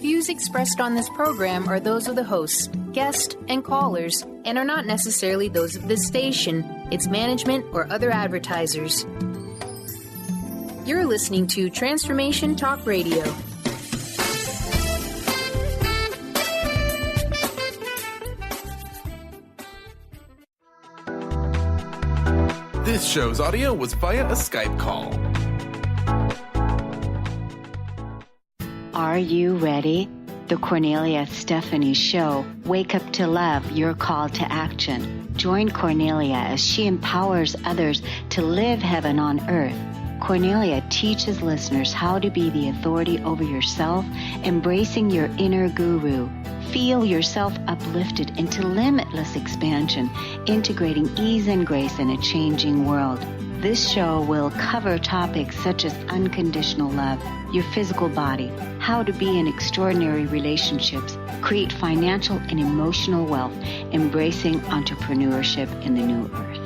Views expressed on this program are those of the hosts, guests, and callers, and are not necessarily those of this station, its management, or other advertisers. You're listening to Transformation Talk Radio. This show's audio was via a Skype call. Are you ready? The Kornelia Stephanie Show. Wake up to love, your call to action. Join Kornelia as she empowers others to live heaven on earth. Kornelia teaches listeners how to be the authority over yourself, embracing your inner guru. Feel yourself uplifted into limitless expansion, integrating ease and grace in a changing world. This show will cover topics such as unconditional love, your physical body, how to be in extraordinary relationships, create financial and emotional wealth, embracing entrepreneurship in the new earth.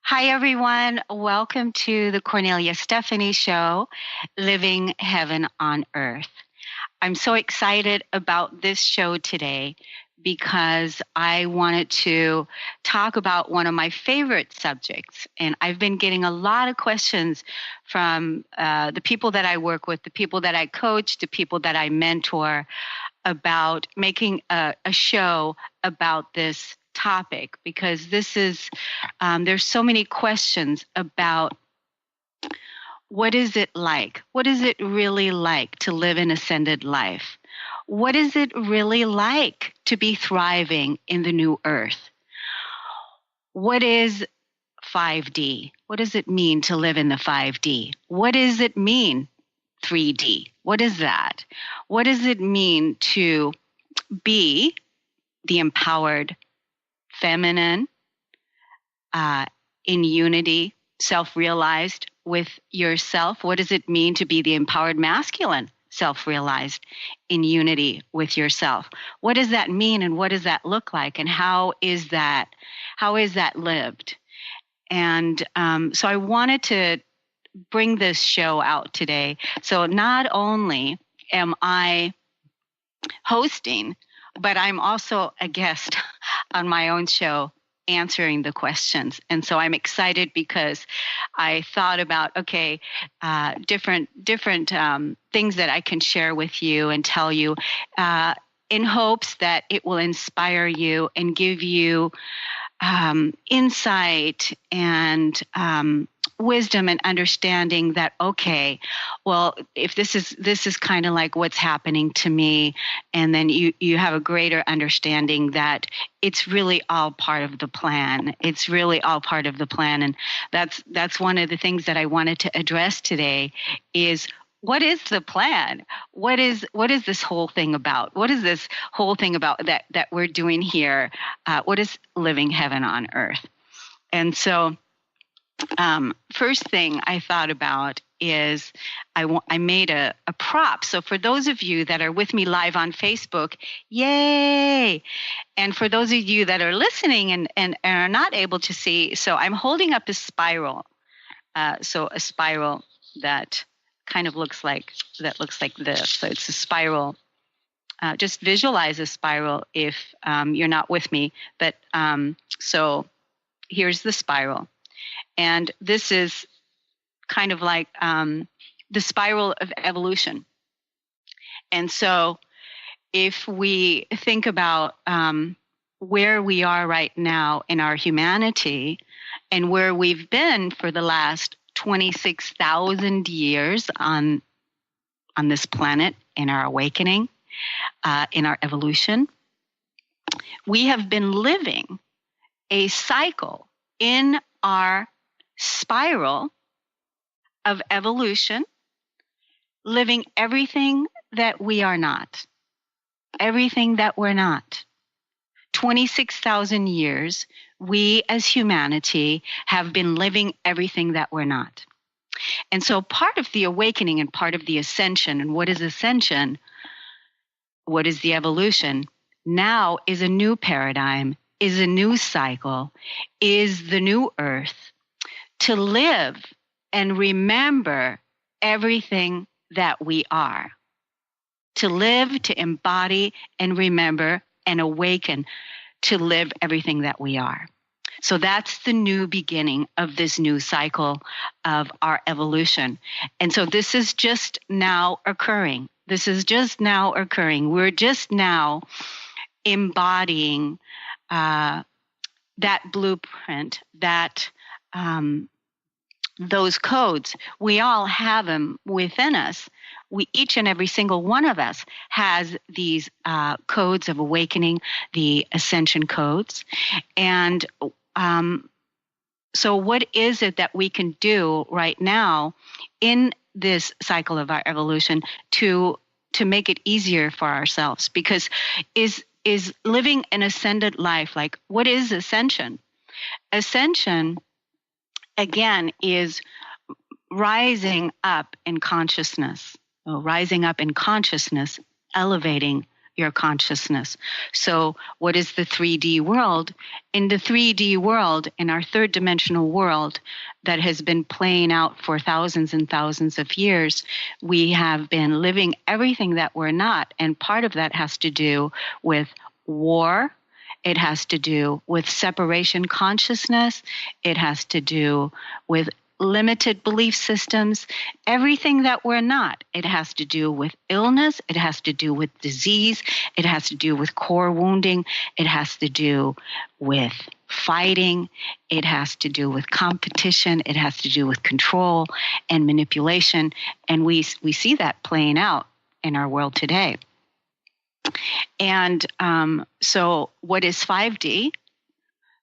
Hi, everyone. Welcome to the Kornelia Stephanie Show, Living Heaven on Earth. I'm so excited about this show today because I wanted to talk about one of my favorite subjects. And I've been getting a lot of questions from the people that I work with, the people that I coach, the people that I mentor about making a show about this topic, because this is, there's so many questions about what is it like? What is it really like to live an ascended life? What is it really like to be thriving in the new earth? What is 5D? What does it mean to live in the 5D? What does it mean 3D? What is that? What does it mean to be the empowered feminine, in unity, self-realized with yourself? What does it mean to be the empowered masculine, self-realized in unity with yourself? What does that mean, and what does that look like, and how is that lived? And so I wanted to bring this show out today. So not only am I hosting, but I'm also a guest on my own show answering the questions. And so I'm excited because I thought about, different things that I can share with you and tell you in hopes that it will inspire you and give you insight and wisdom and understanding that, if this is kind of like what's happening to me, and then you have a greater understanding that it's really all part of the plan. It's really all part of the plan. And that's one of the things that I wanted to address today is, what is the plan? What is this whole thing about? What is this whole thing about that we're doing here? What is living heaven on earth? And so first thing I thought about is I made a prop. So for those of you that are with me live on Facebook, yay! And for those of you that are listening and are not able to see, so I'm holding up a spiral. So a spiral that kind of looks like this. So it's a spiral. Just visualize a spiral if you're not with me. But so here's the spiral. And this is kind of like the spiral of evolution. And so if we think about where we are right now in our humanity and where we've been for the last 26,000 years on this planet in our awakening, in our evolution, we have been living a cycle in our spiral of evolution, living everything that we are not, everything that we're not. 26,000 years, we as humanity have been living everything that we're not. And so part of the awakening and part of the ascension, and what is ascension? What is the evolution? Now is a new paradigm, is a new cycle, is the new earth to live and remember everything that we are. To live, to embody, and remember, and awaken to live everything that we are. So that's the new beginning of this new cycle of our evolution. And so this is just now occurring. This is just now occurring. We're just now embodying that blueprint, that those codes. We all have them within us. Each and every single one of us has these codes of awakening, the ascension codes. And so what is it that we can do right now in this cycle of our evolution to make it easier for ourselves? Because is living an ascended life, like, what is ascension? Ascension, again, is rising up in consciousness. So rising up in consciousness, elevating your consciousness. So what is the 3D world? In the 3D world, in our third dimensional world that has been playing out for thousands and thousands of years, we have been living everything that we're not. And part of that has to do with war. It has to do with separation consciousness. It has to do with limited belief systems, everything that we're not. It has to do with illness. It has to do with disease. It has to do with core wounding. It has to do with fighting. It has to do with competition. It has to do with control and manipulation. And we see that playing out in our world today. And so what is 5D?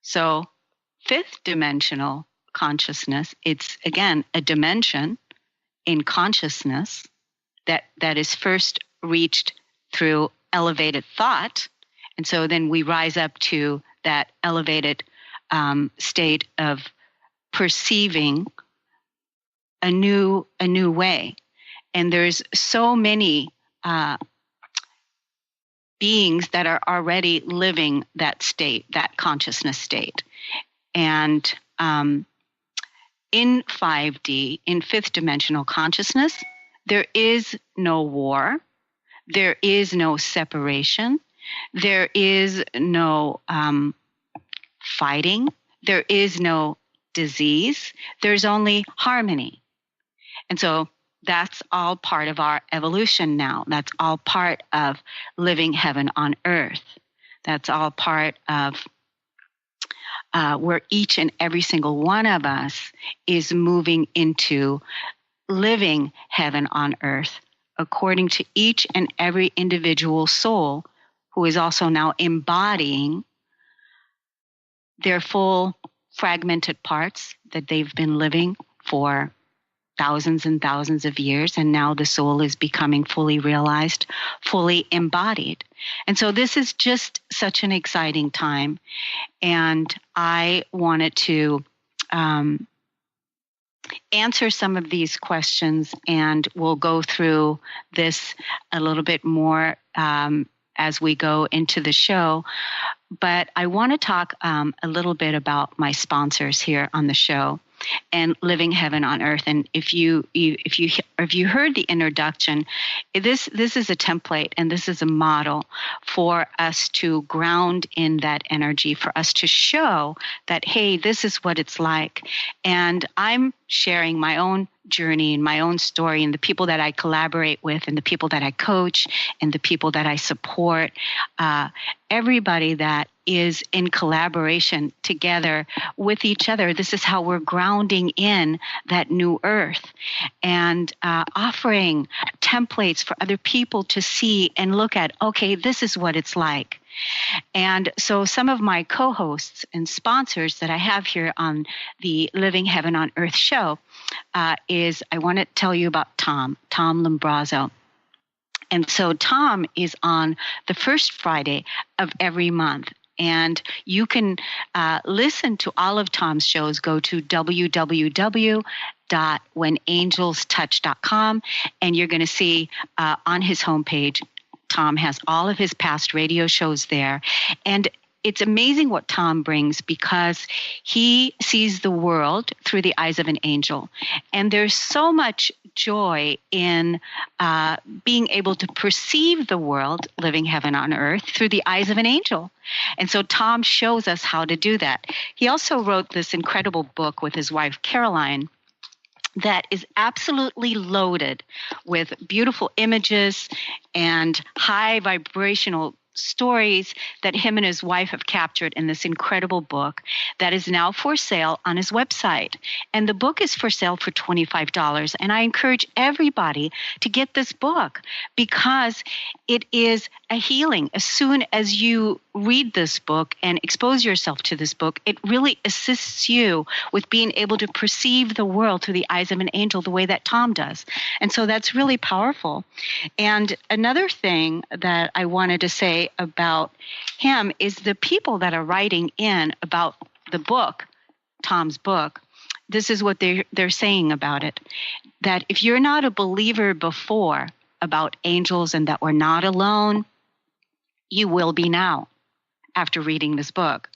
So fifth dimensional consciousness, it's, again, a dimension in consciousness that is first reached through elevated thought. And so then we rise up to that elevated state of perceiving a new way. And there's so many beings that are already living that state, that consciousness state. And in 5D, in fifth dimensional consciousness, there is no war, there is no separation, there is no fighting, there is no disease, there's only harmony. And so that's all part of our evolution now. That's all part of living heaven on earth. That's all part of where each and every single one of us is moving into living heaven on earth according to each and every individual soul who is also now embodying their full fragmented parts that they've been living for thousands and thousands of years, and now the soul is becoming fully realized, fully embodied. And so this is just such an exciting time, and I wanted to answer some of these questions, and we'll go through this a little bit more as we go into the show. But I want to talk a little bit about my sponsors here on the show and Living Heaven on Earth. And if you heard the introduction, this is a template and this is a model for us to ground in that energy, for us to show that, hey, this is what it's like. And I'm sharing my own journey and my own story, and the people that I collaborate with and the people that I coach and the people that I support, everybody that is in collaboration together with each other. This is how we're grounding in that new earth and offering templates for other people to see and look at, okay, this is what it's like. And so some of my co-hosts and sponsors that I have here on the Living Heaven on Earth show is, I want to tell you about Tom Lombrazzo. And so Tom is on the first Friday of every month. And you can listen to all of Tom's shows. Go to www.whenangelstouch.com, and you're going to see on his homepage, Tom has all of his past radio shows there. And it's amazing what Tom brings because he sees the world through the eyes of an angel. And there's so much joy in being able to perceive the world, living heaven on earth, through the eyes of an angel. And so Tom shows us how to do that. He also wrote this incredible book with his wife, Caroline, that is absolutely loaded with beautiful images and high vibrational stories that him and his wife have captured in this incredible book that is now for sale on his website. And the book is for sale for $25. And I encourage everybody to get this book because it is a healing. As soon as you read this book and expose yourself to this book, it really assists you with being able to perceive the world through the eyes of an angel the way that Tom does. And so that's really powerful. And another thing that I wanted to say about him is the people that are writing in about the book, Tom's book. This is what they're saying about it, that if you're not a believer before about angels and that we're not alone, you will be now after reading this book.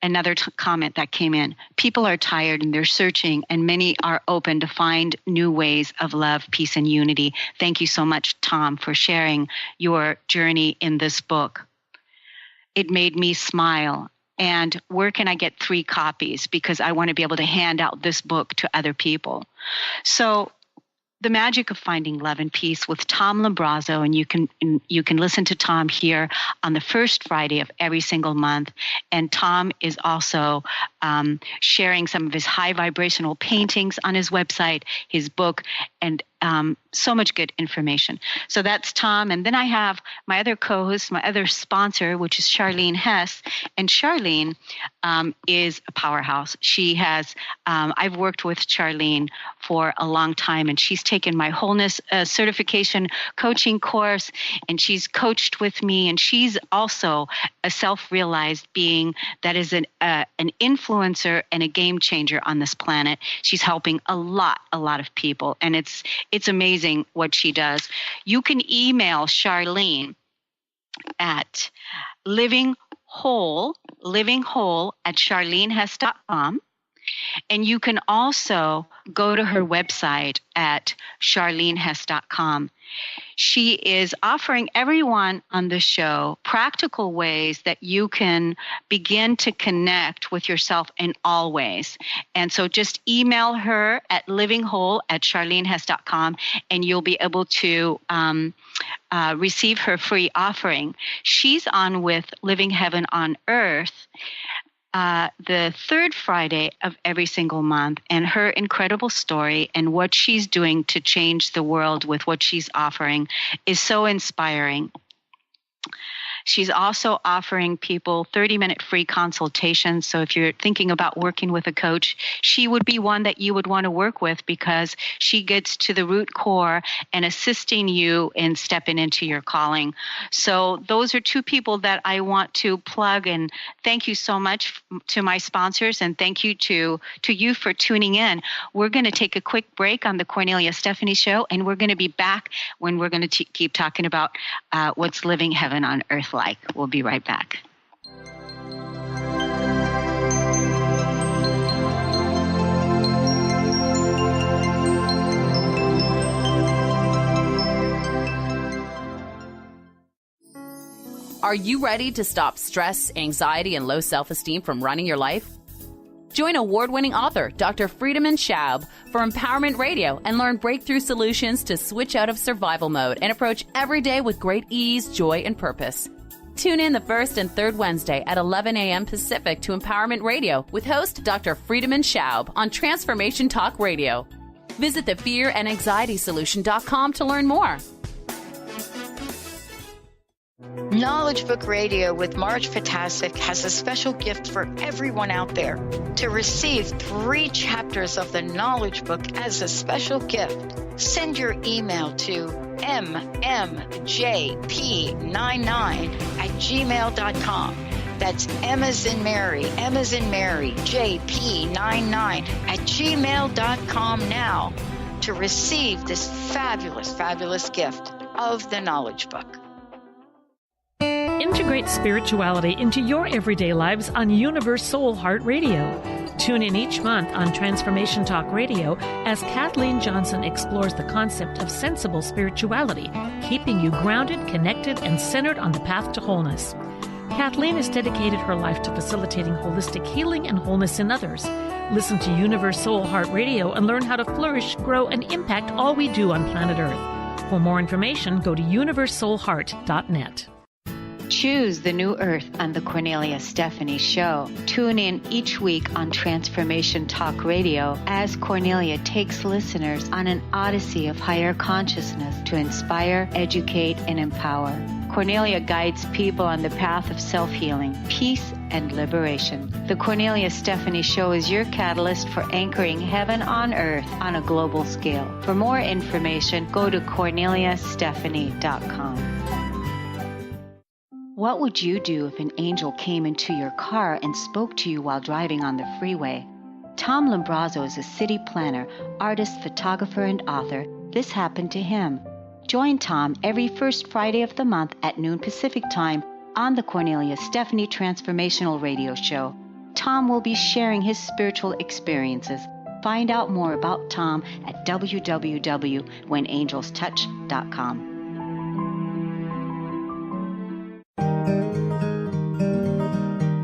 Another comment that came in, people are tired and they're searching, and many are open to find new ways of love, peace, and unity. Thank you so much, Tom, for sharing your journey in this book. It made me smile. And where can I get 3 copies? Because I want to be able to hand out this book to other people. So The Magic of Finding Love and Peace with Tom Lombrazzo, and you can listen to Tom here on the first Friday of every single month. And Tom is also sharing some of his high vibrational paintings on his website, his book, and so much good information. So that's Tom. And then I have my other co-host, my other sponsor, which is Charlene Hess. And Charlene is a powerhouse. She has, I've worked with Charlene for a long time, and she's taken my wholeness certification coaching course, and she's coached with me. And she's also a self-realized being that is an influencer and a game changer on this planet. She's helping a lot of people. And it's amazing what she does. You can email Charlene at livingwhole at charlenehess.com. And you can also go to her website at charlenehess.com. She is offering everyone on the show practical ways that you can begin to connect with yourself in all ways. And so just email her at livingwhole at charlenehess.com, and you'll be able to receive her free offering. She's on with Living Heaven on Earth the third Friday of every single month, and her incredible story and what she's doing to change the world with what she's offering is so inspiring. She's also offering people 30-minute free consultations. So if you're thinking about working with a coach, she would be one that you would want to work with because she gets to the root core and assisting you in stepping into your calling. So those are 2 people that I want to plug, and thank you so much to my sponsors, and thank you to you for tuning in. We're going to take a quick break on the Kornelia Stephanie Show, and we're going to be back when we're going to keep talking about what's living heaven on earth like. We'll be right back. Are you ready to stop stress, anxiety, and low self-esteem from running your life? Join award-winning author Dr. Friedemann Schaub for Empowerment Radio and learn breakthrough solutions to switch out of survival mode and approach every day with great ease, joy, and purpose. Tune in the first and third Wednesday at 11 a.m. Pacific to Empowerment Radio with host Dr. Friedemann Schaub on Transformation Talk Radio. Visit thefearandanxietysolution.com to learn more. Knowledge Book Radio with Marge Fatasic has a special gift for everyone out there. To receive 3 chapters of the Knowledge Book as a special gift, send your email to mmjp99@gmail.com. That's M as in Mary, JP99@gmail.com now to receive this fabulous, fabulous gift of the Knowledge Book. Integrate spirituality into your everyday lives on Universe Soul Heart Radio. Tune in each month on Transformation Talk Radio as Kathleen Johnson explores the concept of sensible spirituality, keeping you grounded, connected, and centered on the path to wholeness. Kathleen has dedicated her life to facilitating holistic healing and wholeness in others. Listen to Universe Soul Heart Radio and learn how to flourish, grow, and impact all we do on planet Earth. For more information, go to universesoulheart.net. Choose the new earth on the Kornelia Stephanie Show. Tune in each week on Transformation Talk Radio as Kornelia takes listeners on an odyssey of higher consciousness to inspire, educate, and empower. Kornelia guides people on the path of self-healing, peace, and liberation. The Kornelia Stephanie Show is your catalyst for anchoring heaven on earth on a global scale. For more information, go to KorneliaStephanie.com. What would you do if an angel came into your car and spoke to you while driving on the freeway? Tom Lombrazzo is a city planner, artist, photographer, and author. This happened to him. Join Tom every first Friday of the month at noon Pacific Time on the Kornelia Stephanie Transformational Radio Show. Tom will be sharing his spiritual experiences. Find out more about Tom at www.whenangelstouch.com.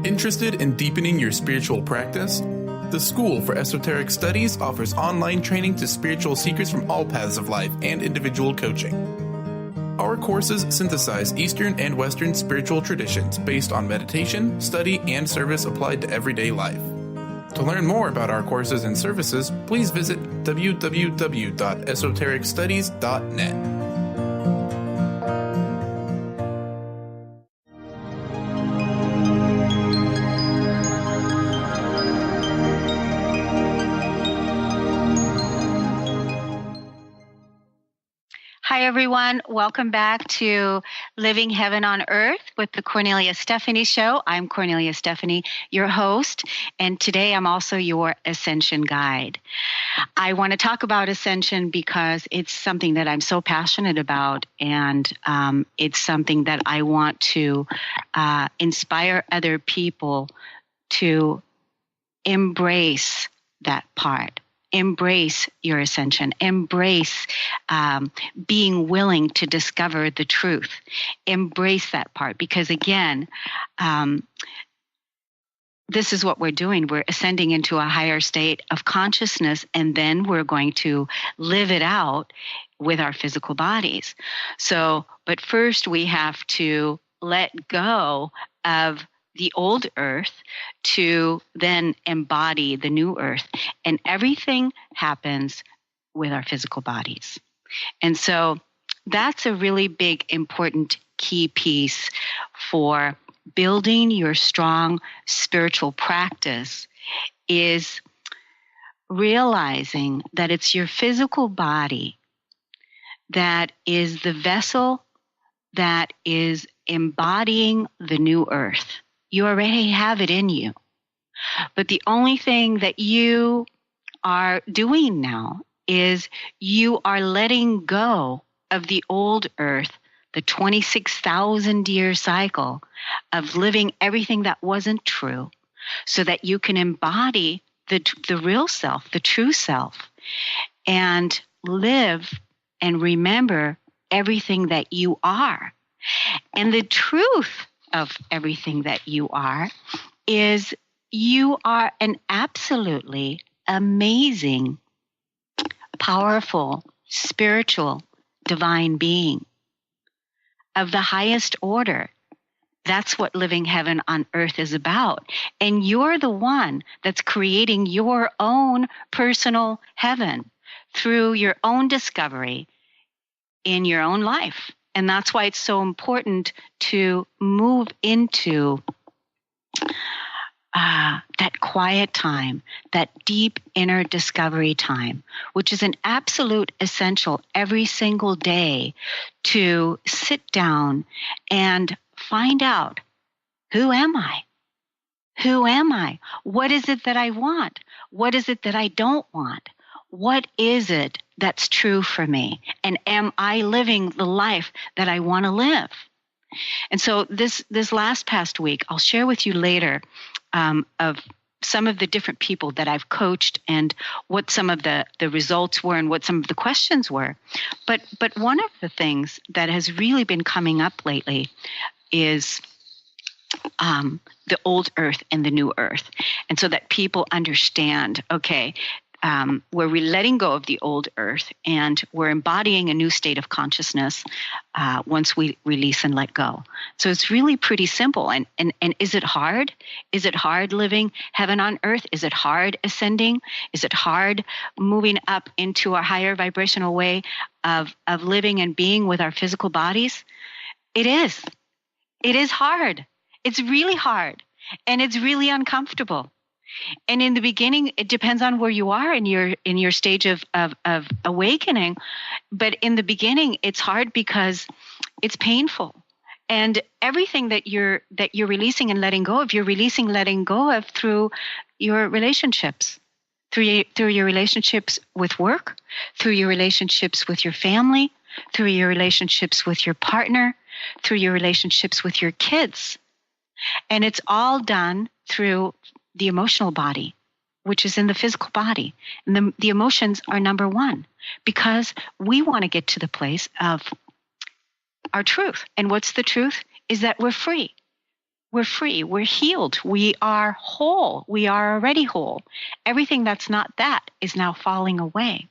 Interested in deepening your spiritual practice? The School for Esoteric Studies offers online training to spiritual seekers from all paths of life and individual coaching. Our courses synthesize Eastern and Western spiritual traditions based on meditation, study, and service applied to everyday life. To learn more about our courses and services, please visit www.esotericstudies.net. Hi, everyone. Welcome back to Living Heaven on Earth with the Kornelia Stephanie Show. I'm Kornelia Stephanie, your host, and today I'm also your Ascension Guide. I want to talk about Ascension because it's something that I'm so passionate about, and it's something that I want to inspire other people to embrace that part. Embrace your ascension. Embrace being willing to discover the truth. Embrace that part because, again, this is what we're doing. We're ascending into a higher state of consciousness, and then we're going to live it out with our physical bodies. So, but first we have to let go of the old earth to then embody the new earth. And everything happens with our physical bodies. And so that's a really big, important key piece for building your strong spiritual practice is realizing that it's your physical body that is the vessel that is embodying the new earth. You already have it in you. But the only thing that you are doing now is you are letting go of the old earth, the 26,000-year cycle of living everything that wasn't true, so that you can embody the real self, the true self, and live and remember everything that you are. And the truth of everything that you are is you are an absolutely amazing, powerful, spiritual, divine being of the highest order. That's what living heaven on earth is about. And you're the one that's creating your own personal heaven through your own discovery in your own life. And that's why it's so important to move into that quiet time, that deep inner discovery time, which is an absolute essential every single day to sit down and find out, who am I? Who am I? What is it that I want? What is it that I don't want? What is it that's true for me? And am I living the life that I want to live? And so this past week, I'll share with you later of some of the different people that I've coached and what some of the results were and what some of the questions were. But one of the things that has really been coming up lately is the old earth and the new earth. And so that people understand, okay, we're letting go of the old earth and we're embodying a new state of consciousness once we release and let go. So it's really pretty simple. And is it hard? Is it hard living heaven on earth? Is it hard ascending? Is it hard moving up into a higher vibrational way of living and being with our physical bodies? It is. It is hard. It's really hard. And it's really uncomfortable. And in the beginning, it depends on where you are in your stage of awakening. But in the beginning, it's hard because it's painful. And everything that you're releasing and letting go of, you're releasing, letting go of through your relationships, through your relationships with work, through your relationships with your family, through your relationships with your partner, through your relationships with your kids. And it's all done through the emotional body, which is in the physical body. And the emotions are number one because we want to get to the place of our truth. And what's the truth? Is that we're free. We're free. We're healed. We are whole. We are already whole. Everything that's not that is now falling away.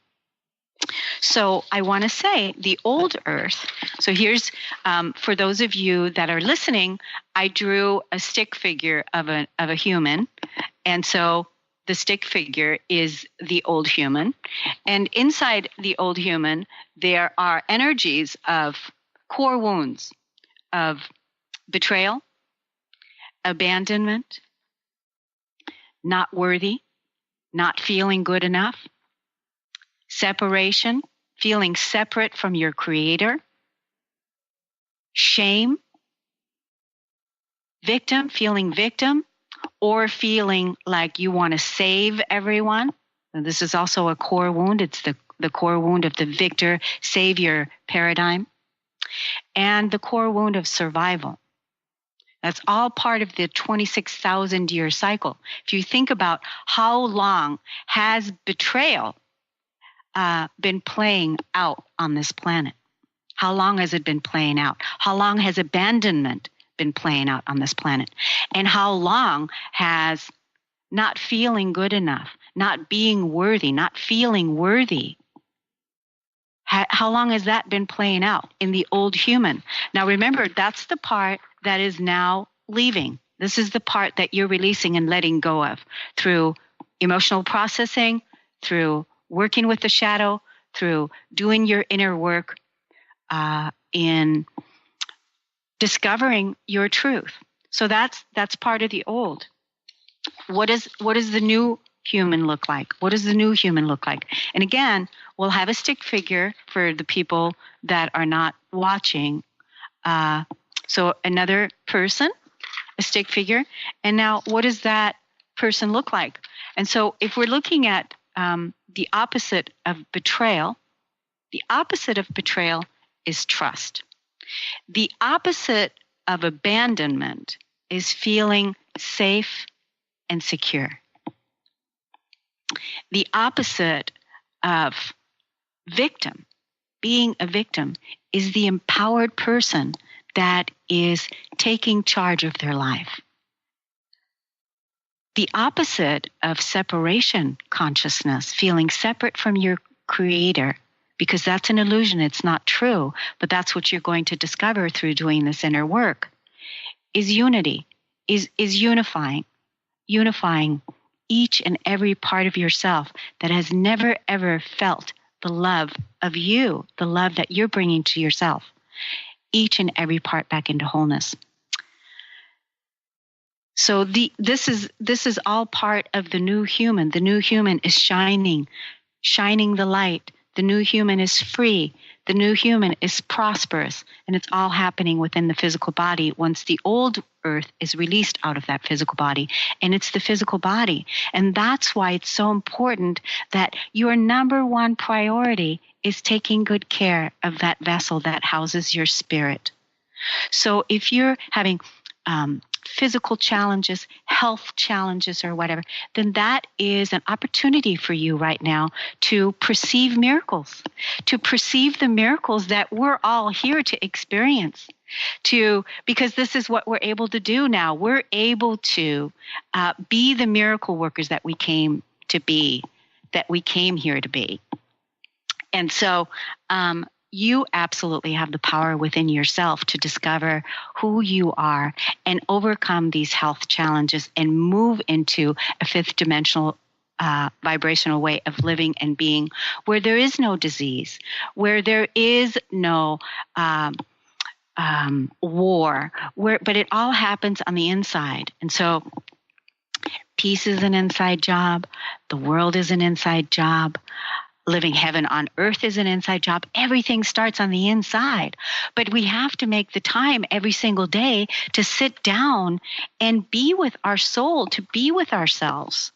So I want to say the old earth. So here's, for those of you that are listening, I drew a stick figure of a human. And so the stick figure is the old human. And inside the old human, there are energies of core wounds of betrayal, abandonment, not worthy, not feeling good enough, separation, feeling separate from your creator, shame, victim, feeling victim, or feeling like you want to save everyone. And this is also a core wound. It's the core wound of the victor-savior paradigm. And the core wound of survival. That's all part of the 26,000-year cycle. If you think about how long has betrayal been playing out on this planet? How long has it been playing out? How long has abandonment been playing out on this planet? And how long has not feeling good enough, not being worthy, not feeling worthy, how long has that been playing out in the old human? Now remember, that's the part that is now leaving. This is the part that you're releasing and letting go of through emotional processing, through working with the shadow, through doing your inner work, in discovering your truth. So that's part of the old. What does the new human look like? What does the new human look like? And again, we'll have a stick figure for the people that are not watching. So another person, a stick figure. And now what does that person look like? And so if we're looking at the opposite of betrayal, the opposite of betrayal is trust. The opposite of abandonment is feeling safe and secure. The opposite of victim, being a victim, is the empowered person that is taking charge of their life. The opposite of separation consciousness, feeling separate from your creator, because that's an illusion, it's not true, but that's what you're going to discover through doing this inner work, is unity, is unifying each and every part of yourself that has never, ever felt the love of you, the love that you're bringing to yourself, each and every part back into wholeness. So this is all part of the new human. The new human is shining the light. The new human is free. The new human is prosperous. And it's all happening within the physical body once the old earth is released out of that physical body. And it's the physical body. And that's why it's so important that your number one priority is taking good care of that vessel that houses your spirit. So if you're having physical challenges, health challenges, or whatever, then that is an opportunity for you right now to perceive miracles, to perceive the miracles that we're all here to experience. Because this is what we're able to do now. We're able to be the miracle workers that we came to be, that we came here to be. And so you absolutely have the power within yourself to discover who you are and overcome these health challenges and move into a fifth dimensional vibrational way of living and being, where there is no disease, where there is no war, but it all happens on the inside. And so peace is an inside job. The world is an inside job. Living heaven on earth is an inside job. Everything starts on the inside. But we have to make the time every single day to sit down and be with our soul, to be with ourselves,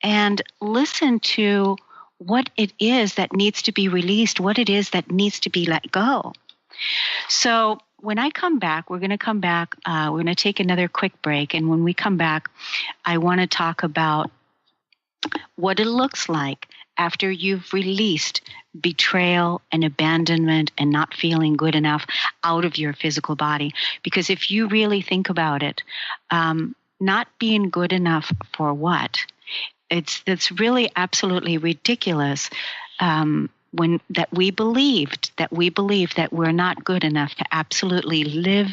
and listen to what it is that needs to be released, what it is that needs to be let go. So when I come back, we're going to come back. We're going to take another quick break. And when we come back, I want to talk about what it looks like after you've released betrayal and abandonment and not feeling good enough out of your physical body. Because if you really think about it, not being good enough for what? It's really absolutely ridiculous that we believed that we're not good enough to absolutely live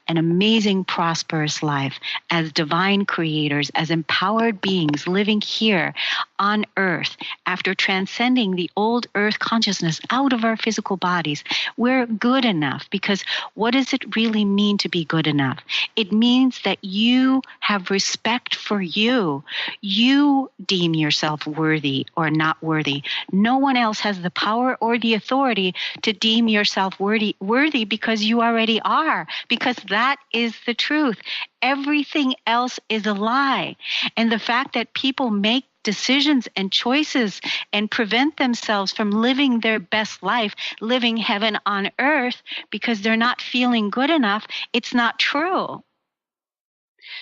an amazing, prosperous life as divine creators, as empowered beings living here on earth after transcending the old earth consciousness out of our physical bodies. We're good enough, because what does it really mean to be good enough? It means that you have respect for you. You deem yourself worthy or not worthy. No one else has the power or the authority to deem yourself worthy because you already are, because that is the truth. Everything else is a lie. And the fact that people make decisions and choices and prevent themselves from living their best life, living heaven on earth, because they're not feeling good enough, it's not true.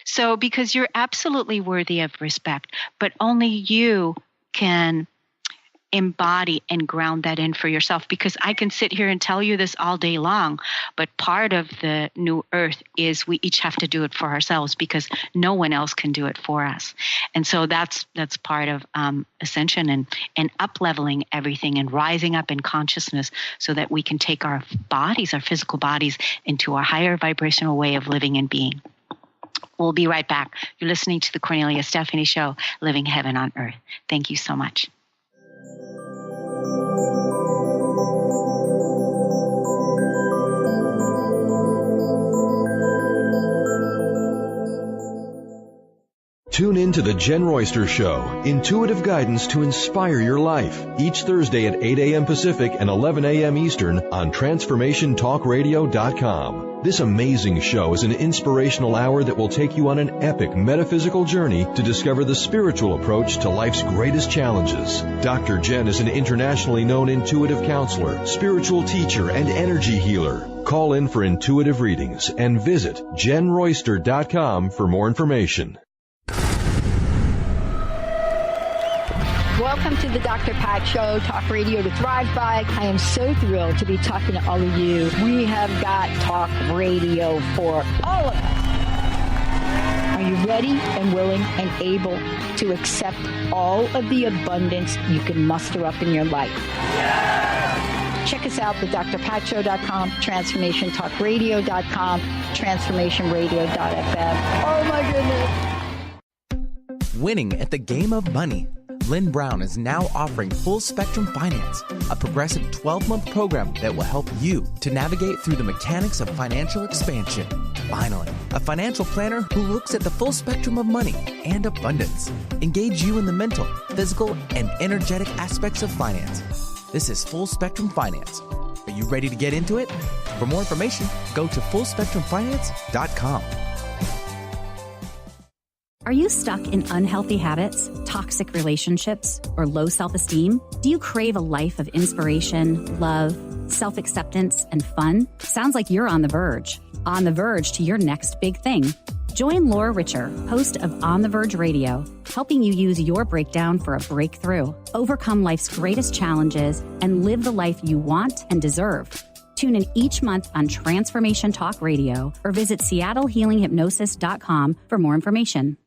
So because you're absolutely worthy of respect, but only you can embody and ground that in for yourself. Because I can sit here and tell you this all day long, but part of the new earth is we each have to do it for ourselves, because no one else can do it for us. And so that's part of ascension and up-leveling everything and rising up in consciousness so that we can take our bodies, our physical bodies, into a higher vibrational way of living and being. We'll be right back. You're listening to the Kornelia Stephanie Show, Living Heaven on Earth. Thank you so much. Tune in to The Jen Royster Show, intuitive guidance to inspire your life, each Thursday at 8 a.m. Pacific and 11 a.m. Eastern on TransformationTalkRadio.com. This amazing show is an inspirational hour that will take you on an epic metaphysical journey to discover the spiritual approach to life's greatest challenges. Dr. Jen is an internationally known intuitive counselor, spiritual teacher, and energy healer. Call in for intuitive readings and visit JenRoyster.com for more information. Welcome to the Dr. Pat Show, talk radio to thrive by. I am so thrilled to be talking to all of you. We have got talk radio for all of us. Are you ready and willing and able to accept all of the abundance you can muster up in your life? Check us out at drpatshow.com, transformationtalkradio.com, transformationradio.fm. Oh my goodness. Winning at the game of money. Lynn Brown is now offering Full Spectrum Finance, a progressive 12-month program that will help you to navigate through the mechanics of financial expansion. Finally, a financial planner who looks at the full spectrum of money and abundance. Engage you in the mental, physical, and energetic aspects of finance. This is Full Spectrum Finance. Are you ready to get into it? For more information, go to fullspectrumfinance.com. Are you stuck in unhealthy habits, toxic relationships, or low self-esteem? Do you crave a life of inspiration, love, self-acceptance, and fun? Sounds like you're on the verge. on the verge to your next big thing. Join Laura Richer, host of On the Verge Radio, helping you use your breakdown for a breakthrough, overcome life's greatest challenges, and live the life you want and deserve. Tune in each month on Transformation Talk Radio or visit seattlehealinghypnosis.com for more information.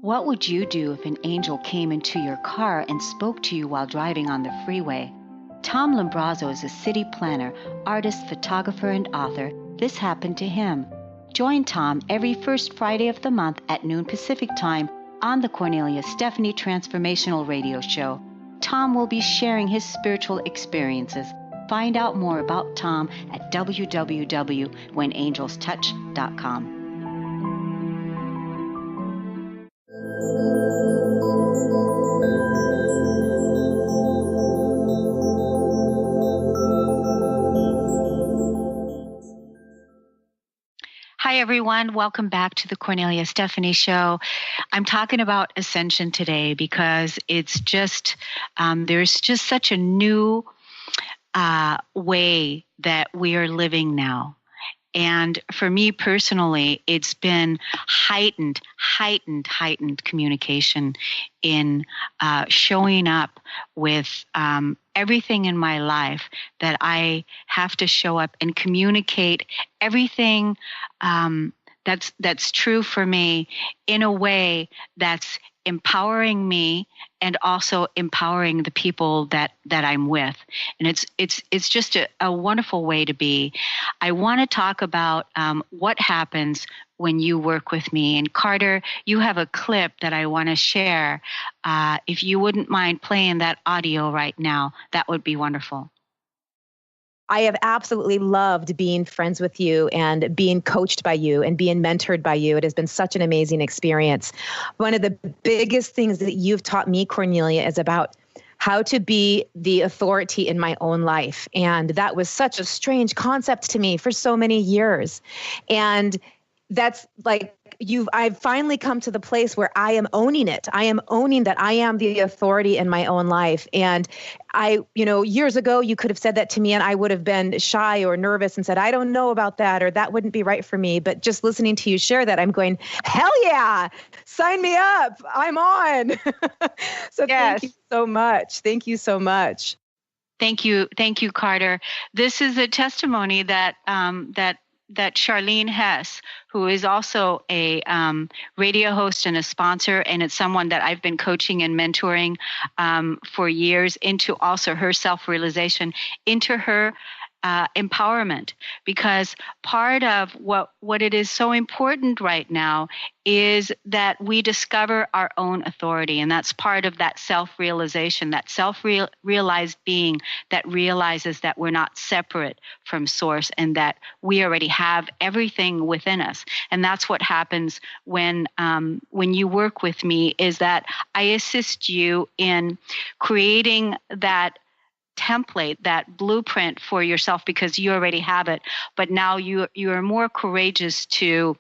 What would you do if an angel came into your car and spoke to you while driving on the freeway? Tom Lombrazzo is a city planner, artist, photographer, and author. This happened to him. Join Tom every first Friday of the month at noon Pacific Time on the Kornelia Stephanie Transformational Radio Show. Tom will be sharing his spiritual experiences. Find out more about Tom at www.whenangelstouch.com. Hi, everyone. Welcome back to the Kornelia Stephanie Show. I'm talking about ascension today because it's just, there's just such a new way that we are living now. And for me personally, it's been heightened communication in showing up with everything in my life that I have to show up and communicate everything that's true for me in a way that's empowering me and also empowering the people that I'm with. And it's just a wonderful way to be. I want to talk about what happens when you work with me. And Carter, you have a clip that I want to share. If you wouldn't mind playing that audio right now, that would be wonderful. I have absolutely loved being friends with you and being coached by you and being mentored by you. It has been such an amazing experience. One of the biggest things that you've taught me, Kornelia, is about how to be the authority in my own life. And that was such a strange concept to me for so many years. And that's like, I've finally come to the place where I am owning it. I am owning that I am the authority in my own life. And years ago, you could have said that to me and I would have been shy or nervous and said, I don't know about that, or that wouldn't be right for me. But just listening to you share that, I'm going, hell yeah, sign me up. I'm on. So yes. Thank you so much. Thank you so much. Thank you. Thank you, Carter. This is a testimony that Charlene Hess, who is also a radio host and a sponsor, and it's someone that I've been coaching and mentoring for years into also her self-realization, into her empowerment, because part of what it is so important right now is that we discover our own authority. And that's part of that self-realization, that self-realized being that realizes that we're not separate from source and that we already have everything within us. And that's what happens when you work with me, is that I assist you in creating that template, that blueprint for yourself, because you already have it. But now you are more courageous to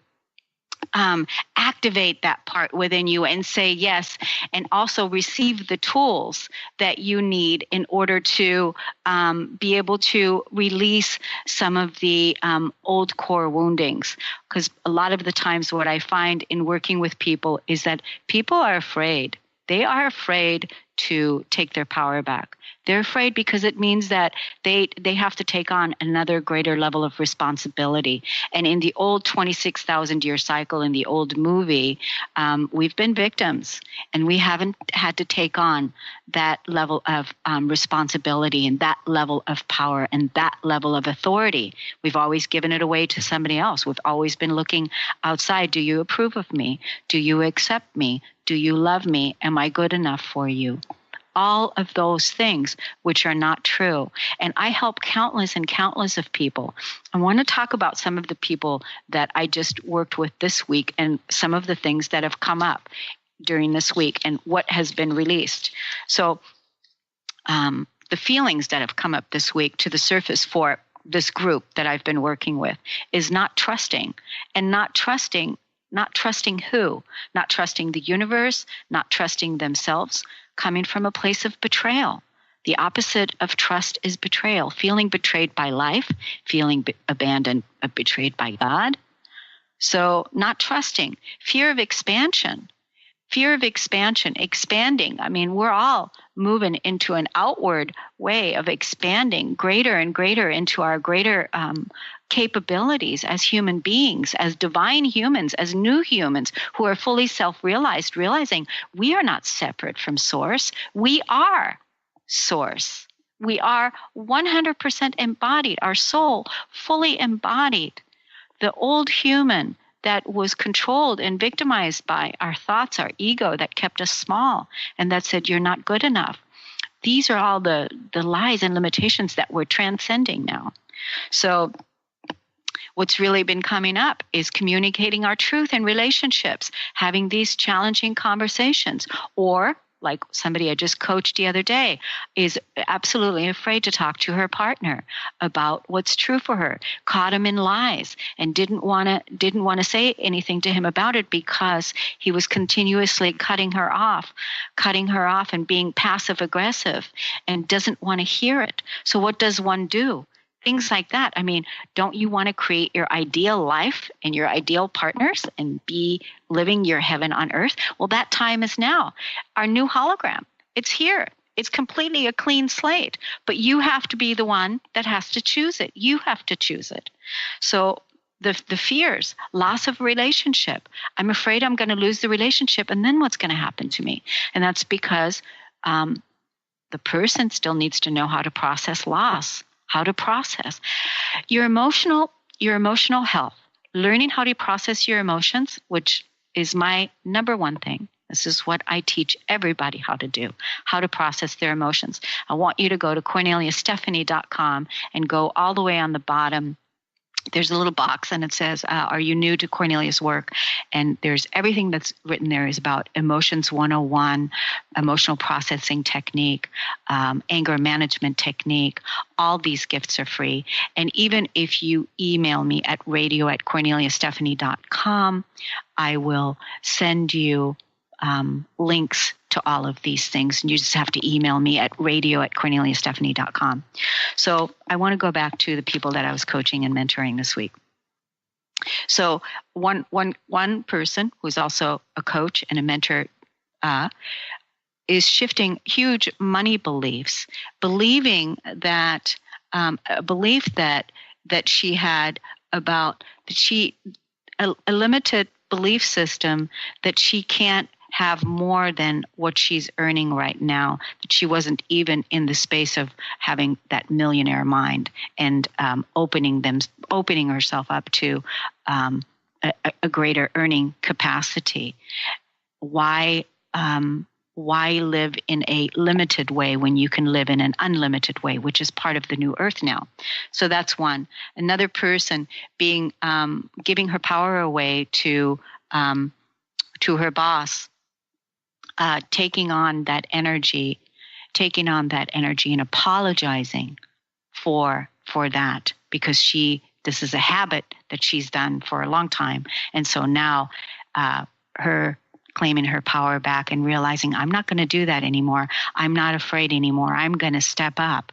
activate that part within you and say yes, and also receive the tools that you need in order to be able to release some of the old core woundings. Because a lot of the times what I find in working with people is that people are afraid. They are afraid to take their power back. They're afraid because it means that they have to take on another greater level of responsibility. And in the old 26,000-year cycle, in the old movie, we've been victims, and we haven't had to take on that level of responsibility and that level of power and that level of authority. We've always given it away to somebody else. We've always been looking outside. Do you approve of me? Do you accept me? Do you love me? Am I good enough for you? All of those things which are not true. And I help countless and countless of people. I want to talk about some of the people that I just worked with this week and some of the things that have come up during this week and what has been released. So the feelings that have come up this week to the surface for this group that I've been working with is not trusting. And not trusting who? Not trusting the universe, not trusting themselves, coming from a place of betrayal. The opposite of trust is betrayal. Feeling betrayed by life, feeling abandoned, betrayed by God. So not trusting. Fear of expansion. Expanding. I mean, we're all moving into an outward way of expanding greater and greater into our greater capabilities as human beings, as divine humans, as new humans who are fully self-realized, realizing we are not separate from Source. We are Source. We are 100% embodied, our soul fully embodied. The old human that was controlled and victimized by our thoughts, our ego that kept us small and that said, you're not good enough. These are all the lies and limitations that we're transcending now. So what's really been coming up is communicating our truth in relationships, having these challenging conversations, or like somebody I just coached the other day is absolutely afraid to talk to her partner about what's true for her, caught him in lies and didn't want to say anything to him about it because he was continuously cutting her off and being passive aggressive and doesn't want to hear it. So what does one do? Things like that. I mean, don't you want to create your ideal life and your ideal partners and be living your heaven on earth? Well, that time is now. Our new hologram, it's here. It's completely a clean slate, but you have to be the one that has to choose it. You have to choose it. So the fears, loss of relationship. I'm afraid I'm going to lose the relationship, and then what's going to happen to me? And that's because the person still needs to know how to process loss. How to process your emotional health, learning how to process your emotions, which is my number one thing. This is what I teach everybody how to do, how to process their emotions. I want you to go to KorneliaStephanie.com and go all the way on the bottom. There's a little box and it says, are you new to Kornelia's work? And there's everything that's written there is about emotions 101, emotional processing technique, anger management technique. All these gifts are free. And even if you email me at radio@KorneliaStephanie.com, I will send you links to all of these things. And you just have to email me at radio@KorneliaStephanie.com. So I want to go back to the people that I was coaching and mentoring this week. So one person who's also a coach and a mentor is shifting huge money beliefs, believing that a belief that she had about a limited belief system that she can't have more than what she's earning right now, that she wasn't even in the space of having that millionaire mind and opening herself up to a greater earning capacity. Why live in a limited way when you can live in an unlimited way, which is part of the new earth now? So that's one. Another person being giving her power away to her boss, taking on that energy and apologizing for that, because this is a habit that she's done for a long time. And so now her claiming her power back and realizing, I'm not going to do that anymore. I'm not afraid anymore. I'm going to step up.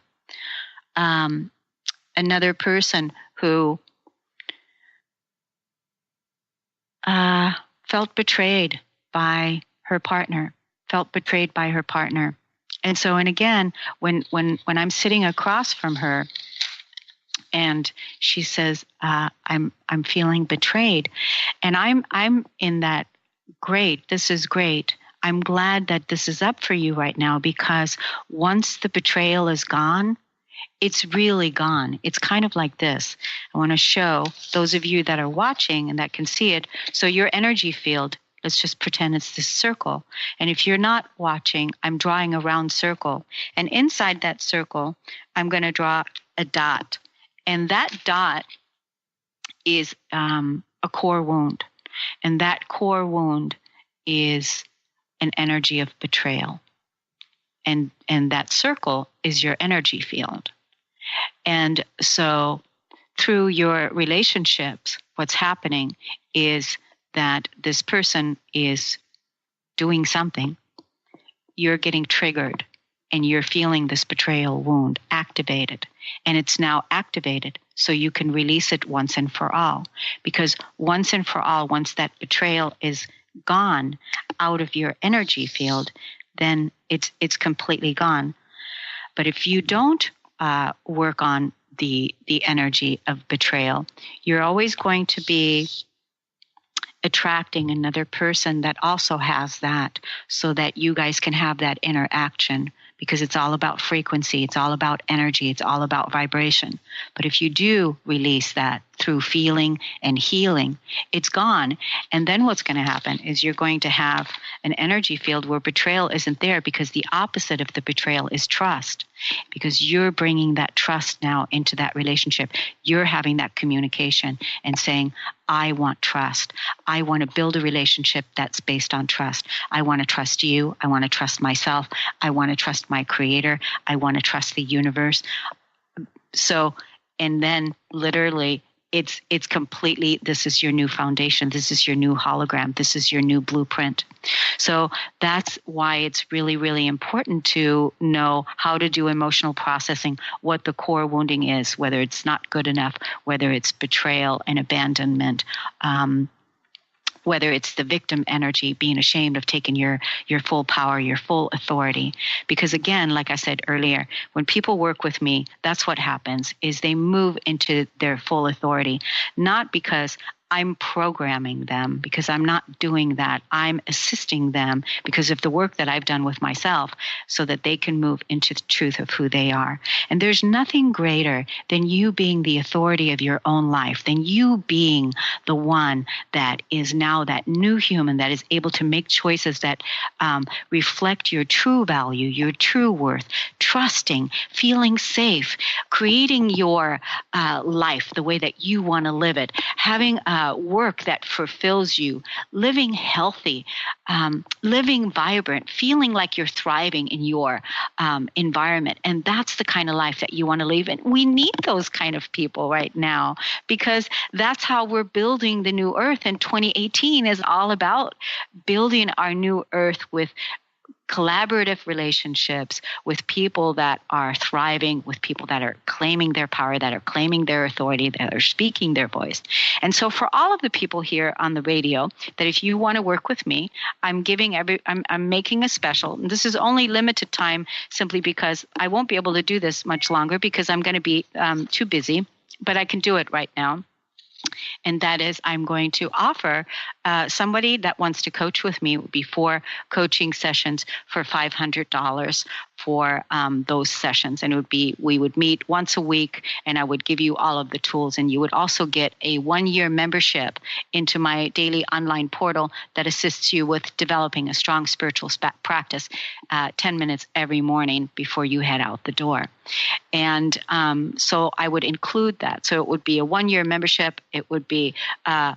Another person who felt betrayed by her partner. And so, and again, when I'm sitting across from her and she says, I'm feeling betrayed, and I'm in that, great, this is great. I'm glad that this is up for you right now, because once the betrayal is gone, it's really gone. It's kind of like this. I want to show those of you that are watching and that can see it. So your energy field, let's just pretend it's this circle. And if you're not watching, I'm drawing a round circle. And inside that circle, I'm going to draw a dot. And that dot is a core wound. And that core wound is an energy of betrayal. And that circle is your energy field. And so through your relationships, what's happening is that this person is doing something, you're getting triggered, and you're feeling this betrayal wound activated. And it's now activated so you can release it once and for all. Because once and for all, once that betrayal is gone out of your energy field, then it's completely gone. But if you don't work on the energy of betrayal, you're always going to be attracting another person that also has that, so that you guys can have that interaction, because it's all about frequency, it's all about energy, it's all about vibration. But if you do release that through feeling and healing, it's gone. And then what's going to happen is you're going to have an energy field where betrayal isn't there, because the opposite of the betrayal is trust. Because you're bringing that trust now into that relationship. You're having that communication and saying, I want trust. I want to build a relationship that's based on trust. I want to trust you. I want to trust myself. I want to trust my creator. I want to trust the universe. So, and then literally, it's completely, this is your new foundation. This is your new hologram. This is your new blueprint. So that's why it's really, really important to know how to do emotional processing, what the core wounding is, whether it's not good enough, whether it's betrayal and abandonment, whether it's the victim energy, being ashamed of taking your full power, your full authority. Because again, like I said earlier, when people work with me, that's what happens, is they move into their full authority, not because I'm programming them, because I'm not doing that. I'm assisting them because of the work that I've done with myself, so that they can move into the truth of who they are. And there's nothing greater than you being the authority of your own life, than you being the one that is now that new human that is able to make choices that reflect your true value, your true worth, trusting, feeling safe, creating your life the way that you want to live it, having work that fulfills you, living healthy, living vibrant, feeling like you're thriving in your environment. And that's the kind of life that you want to live in. We need those kind of people right now, because that's how we're building the new earth. And 2018 is all about building our new earth with collaborative relationships, with people that are thriving, with people that are claiming their power, that are claiming their authority, that are speaking their voice. And so for all of the people here on the radio, that if you want to work with me, I'm making a special. And this is only limited time, simply because I won't be able to do this much longer, because I'm going to be too busy, but I can do it right now. And that is, I'm going to offer somebody that wants to coach with me. It would be 4 coaching sessions for $500 for those sessions. And we would meet once a week, and I would give you all of the tools. And you would also get a 1-year membership into my daily online portal that assists you with developing a strong spiritual practice 10 minutes every morning before you head out the door. And so I would include that. So it would be a 1-year membership. It would be 4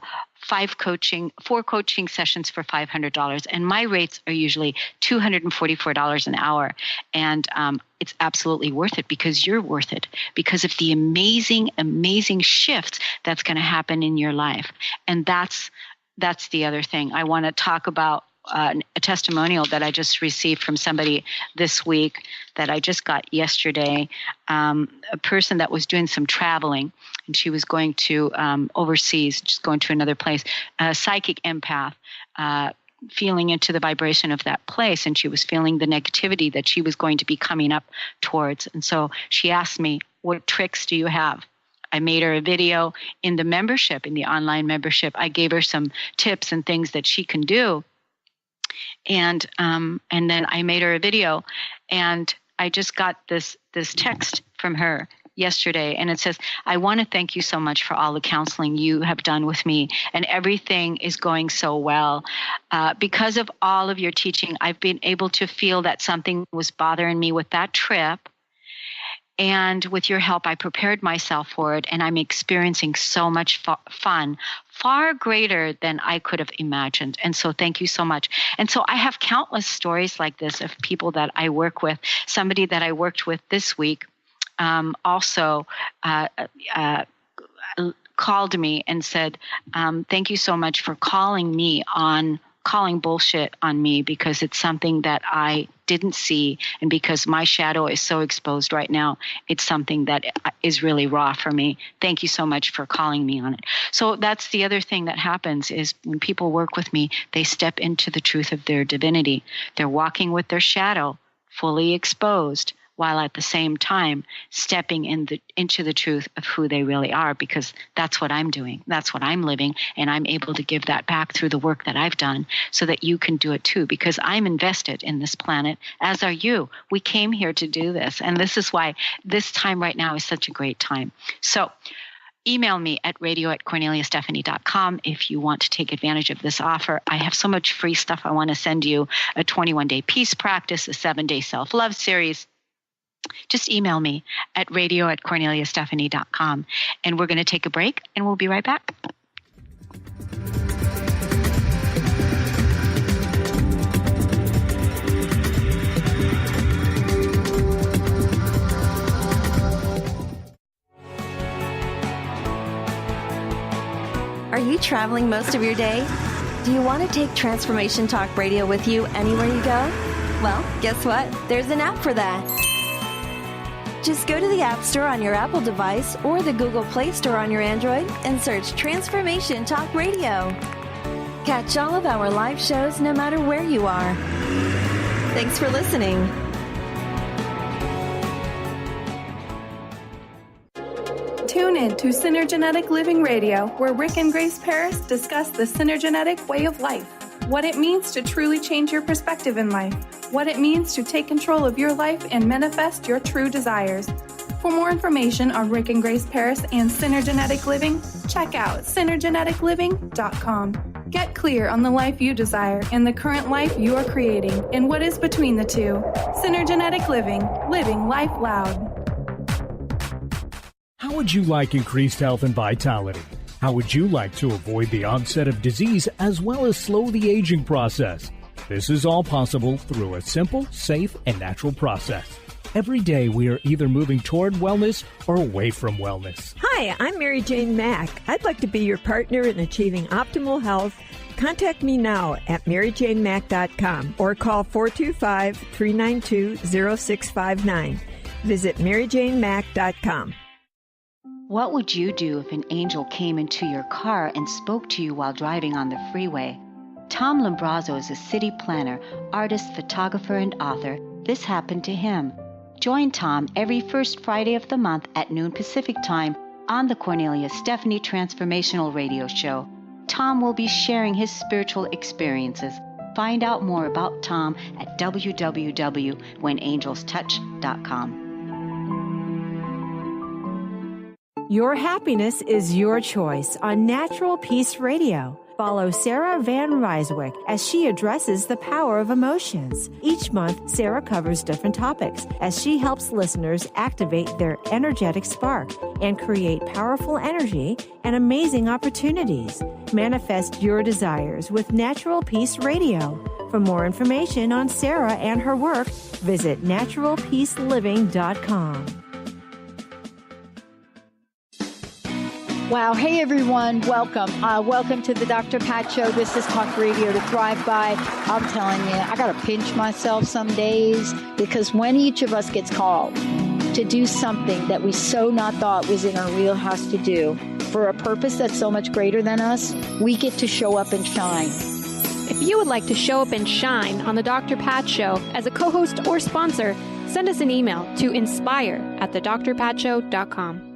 coaching sessions for $500. And my rates are usually $244 an hour. And it's absolutely worth it, because you're worth it, because of the amazing, amazing shift that's going to happen in your life. And that's the other thing. I want to talk about a testimonial that I just received from somebody this week that I just got yesterday. A person that was doing some traveling, and she was going to overseas, just going to another place, a psychic empath, feeling into the vibration of that place, and she was feeling the negativity that she was going to be coming up towards. And so she asked me, what tricks do you have? I made her a video in the membership, in the online membership. I gave her some tips and things that she can do. And then I made her a video, and I just got this text from her yesterday, and it says, I want to thank you so much for all the counseling you have done with me, and everything is going so well. Because of all of your teaching, I've been able to feel that something was bothering me with that trip. And with your help, I prepared myself for it, and I'm experiencing so much fun, far greater than I could have imagined. And so thank you so much. And so I have countless stories like this of people that I work with. Somebody that I worked with this week also called me and said, thank you so much for calling bullshit on me, because it's something that I didn't see. And because my shadow is so exposed right now, it's something that is really raw for me. Thank you so much for calling me on it. So that's the other thing that happens is when people work with me, they step into the truth of their divinity. They're walking with their shadow fully exposed, while at the same time stepping into the truth of who they really are, because that's what I'm doing. That's what I'm living, and I'm able to give that back through the work that I've done so that you can do it too, because I'm invested in this planet, as are you. We came here to do this, and this is why this time right now is such a great time. So email me at radio@KorneliaStephanie.com if you want to take advantage of this offer. I have so much free stuff. I want to send you a 21-day peace practice, a 7-day self-love series. Just email me at radio@KorneliaStephanie.com. And we're going to take a break, and we'll be right back. Are you traveling most of your day? Do you want to take Transformation Talk Radio with you anywhere you go? Well, guess what? There's an app for that. Just go to the App Store on your Apple device or the Google Play Store on your Android and search Transformation Talk Radio. Catch all of our live shows no matter where you are. Thanks for listening. Tune in to Synergenetic Living Radio, where Rick and Grace Paris discuss the synergenetic way of life, what it means to truly change your perspective in life, what it means to take control of your life and manifest your true desires. For more information on Rick and Grace Paris and Synergenetic Living, check out synergeneticliving.com. Get clear on the life you desire and the current life you are creating and what is between the two. Synergenetic Living, living life loud. How would you like increased health and vitality? How would you like to avoid the onset of disease as well as slow the aging process? This is all possible through a simple, safe, and natural process. Every day we are either moving toward wellness or away from wellness. Hi, I'm Mary Jane Mack. I'd like to be your partner in achieving optimal health. Contact me now at maryjanemack.com or call 425-392-0659. Visit maryjanemack.com. What would you do if an angel came into your car and spoke to you while driving on the freeway? Tom Lombrazzo is a city planner, artist, photographer, and author. This happened to him. Join Tom every first Friday of the month at noon Pacific Time on the Kornelia Stephanie Transformational Radio Show. Tom will be sharing his spiritual experiences. Find out more about Tom at www.whenangelstouch.com. Your happiness is your choice on Natural Peace Radio. Follow Sarah Van Ryswick as she addresses the power of emotions. Each month, Sarah covers different topics as she helps listeners activate their energetic spark and create powerful energy and amazing opportunities. Manifest your desires with Natural Peace Radio. For more information on Sarah and her work, visit naturalpeaceliving.com. Wow. Hey, everyone. Welcome. Welcome to the Dr. Pat Show. This is Talk Radio to Thrive By. I'm telling you, I got to pinch myself some days because when each of us gets called to do something that we so not thought was in our wheelhouse to do for a purpose that's so much greater than us, we get to show up and shine. If you would like to show up and shine on the Dr. Pat Show as a co-host or sponsor, send us an email to inspire@thedrpatshow.com.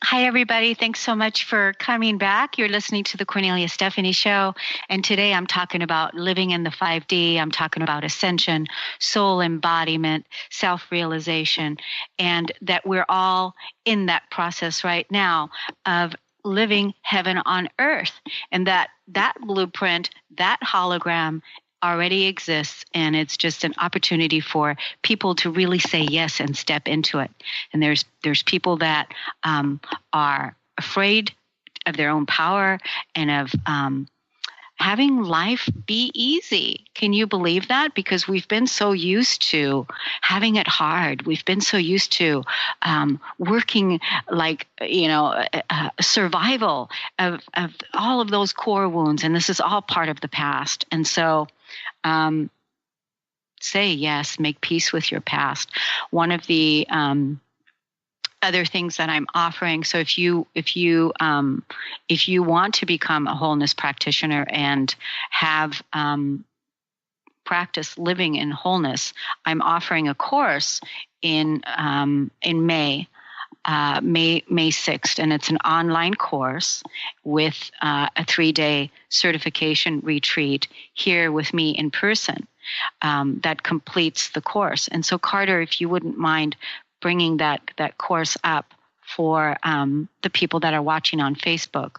Hi, everybody. Thanks so much for coming back. You're listening to the Kornelia Stephanie Show. And today I'm talking about living in the 5D. I'm talking about ascension, soul embodiment, self-realization, and that we're all in that process right now of living heaven on earth. And that blueprint, that hologram already exists, and it's just an opportunity for people to really say yes and step into it. And there's people that are afraid of their own power and of having life be easy. Can you believe that? Because we've been so used to having it hard. We've been so used to working like, survival of all of those core wounds. And this is all part of the past. And so say yes, make peace with your past. One of the other things that I'm offering. So if you want to become a wholeness practitioner and have practice living in wholeness, I'm offering a course in May 6th, and it's an online course with a 3-day certification retreat here with me in person that completes the course. And so, Carter, if you wouldn't mind bringing that course up for the people that are watching on Facebook.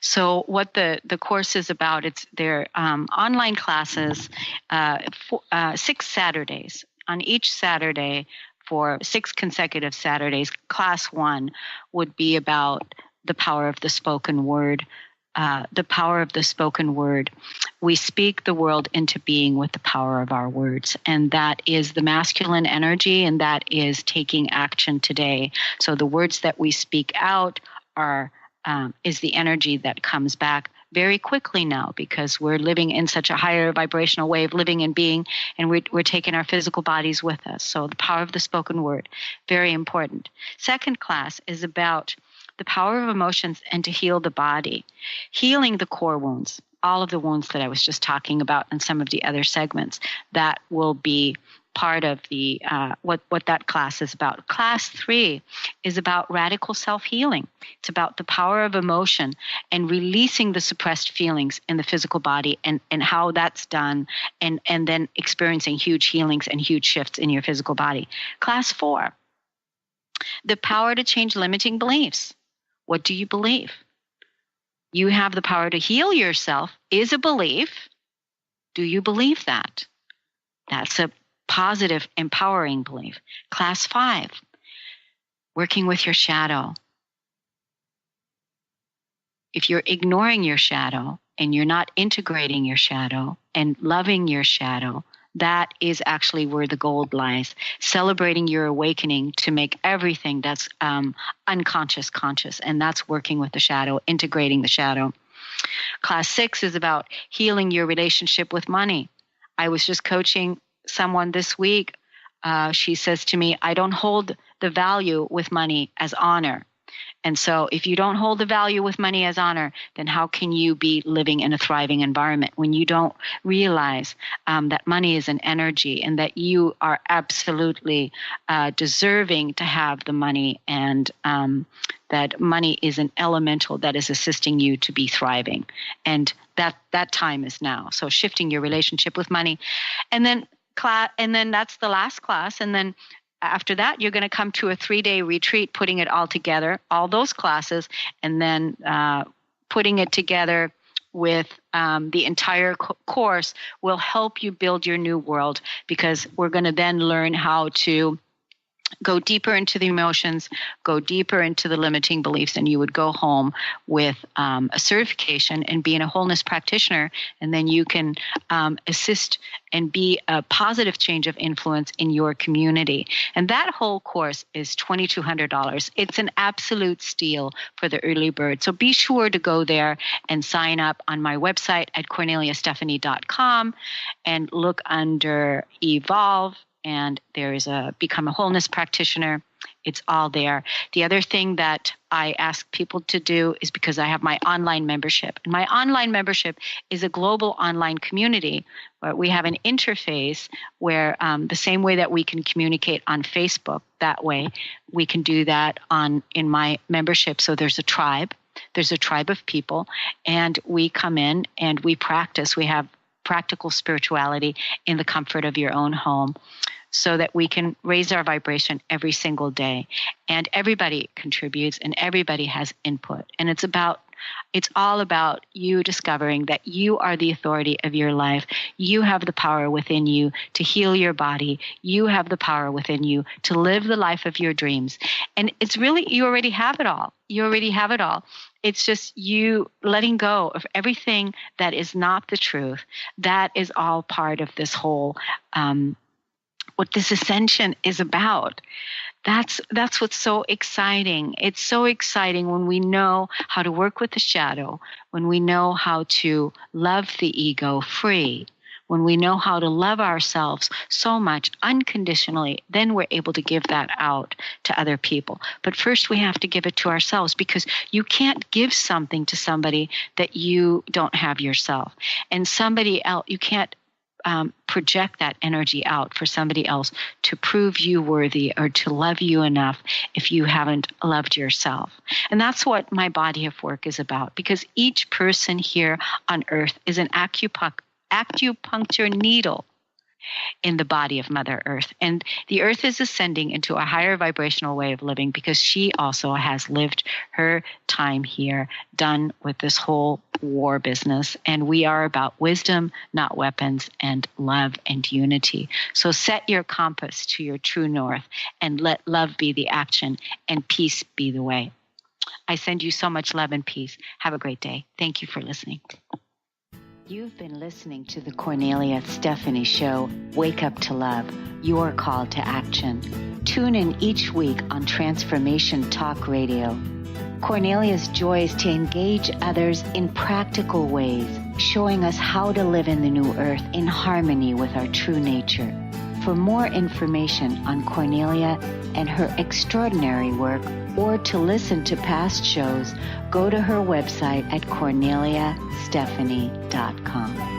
So what the course is about, they're online classes, 6 Saturdays. On each Saturday, for 6 consecutive Saturdays, class 1 would be about the power of the spoken word. The power of the spoken word. We speak the world into being with the power of our words. And that is the masculine energy, and that is taking action today. So the words that we speak out is the energy that comes back very quickly now, because we're living in such a higher vibrational way of living and being, and we're taking our physical bodies with us. So the power of the spoken word, very important. Second class is about the power of emotions and to heal the body, healing the core wounds, all of the wounds that I was just talking about in some of the other segments. That will be part of the what that class is about. Class 3 is about radical self-healing. It's about the power of emotion and releasing the suppressed feelings in the physical body, and how that's done, and then experiencing huge healings and huge shifts in your physical body. Class 4, the power to change limiting beliefs. What do you believe? You have the power to heal yourself is a belief. Do you believe that? That's a positive, empowering belief. Class 5, working with your shadow. If you're ignoring your shadow and you're not integrating your shadow and loving your shadow, that is actually where the gold lies. Celebrating your awakening to make everything that's unconscious conscious, and that's working with the shadow, integrating the shadow. Class 6 is about healing your relationship with money. I was just coaching someone this week. She says to me, I don't hold the value with money as honor. And so if you don't hold the value with money as honor, then how can you be living in a thriving environment when you don't realize that money is an energy, and that you are absolutely deserving to have the money, and that money is an elemental that is assisting you to be thriving. And that time is now. So shifting your relationship with money. And then that's the last class. And then after that, you're going to come to a 3-day retreat, putting it all together, all those classes, and then putting it together with the entire course will help you build your new world, because we're going to then learn how to go deeper into the emotions, go deeper into the limiting beliefs, and you would go home with a certification and being a wholeness practitioner, and then you can assist and be a positive change of influence in your community. And that whole course is $2,200. It's an absolute steal for the early bird. So be sure to go there and sign up on my website at KorneliaStephanie.com and look under Evolve. And there is a Become a Wholeness Practitioner. It's all there. The other thing that I ask people to do is, because I have my online membership. And my online membership is a global online community where we have an interface where the same way that we can communicate on Facebook, that way we can do that in my membership. So there's a tribe. There's a tribe of people, and we come in and we practice. We have practical spirituality in the comfort of your own home, so that we can raise our vibration every single day. And everybody contributes and everybody has input. And it's about It's all about you discovering that you are the authority of your life. You have the power within you to heal your body. You have the power within you to live the life of your dreams. And it's really, you already have it all. You already have it all. It's just you letting go of everything that is not the truth. That is all part of this whole, what this ascension is about. That's what's so exciting. It's so exciting when we know how to work with the shadow, when we know how to love the ego free, when we know how to love ourselves so much unconditionally, then we're able to give that out to other people. But first we have to give it to ourselves, because you can't give something to somebody that you don't have yourself. And somebody else, you can't project that energy out for somebody else to prove you worthy or to love you enough if you haven't loved yourself. And that's what my body of work is about, because each person here on earth is an acupuncture needle in the body of Mother Earth. And the earth is ascending into a higher vibrational way of living because she also has lived her time here, done with this whole war business. And we are about wisdom, not weapons, and love and unity. So set your compass to your true north and let love be the action and peace be the way. I send you so much love and peace. Have a great day. Thank you for listening. You've been listening to the Kornelia Stephanie Show, Wake Up to Love, your call to action. Tune in each week on Transformation Talk Radio. Kornelia's joy is to engage others in practical ways, showing us how to live in the new earth in harmony with our true nature. For more information on Kornelia and her extraordinary work, or to listen to past shows, go to her website at KorneliaStephanie.com.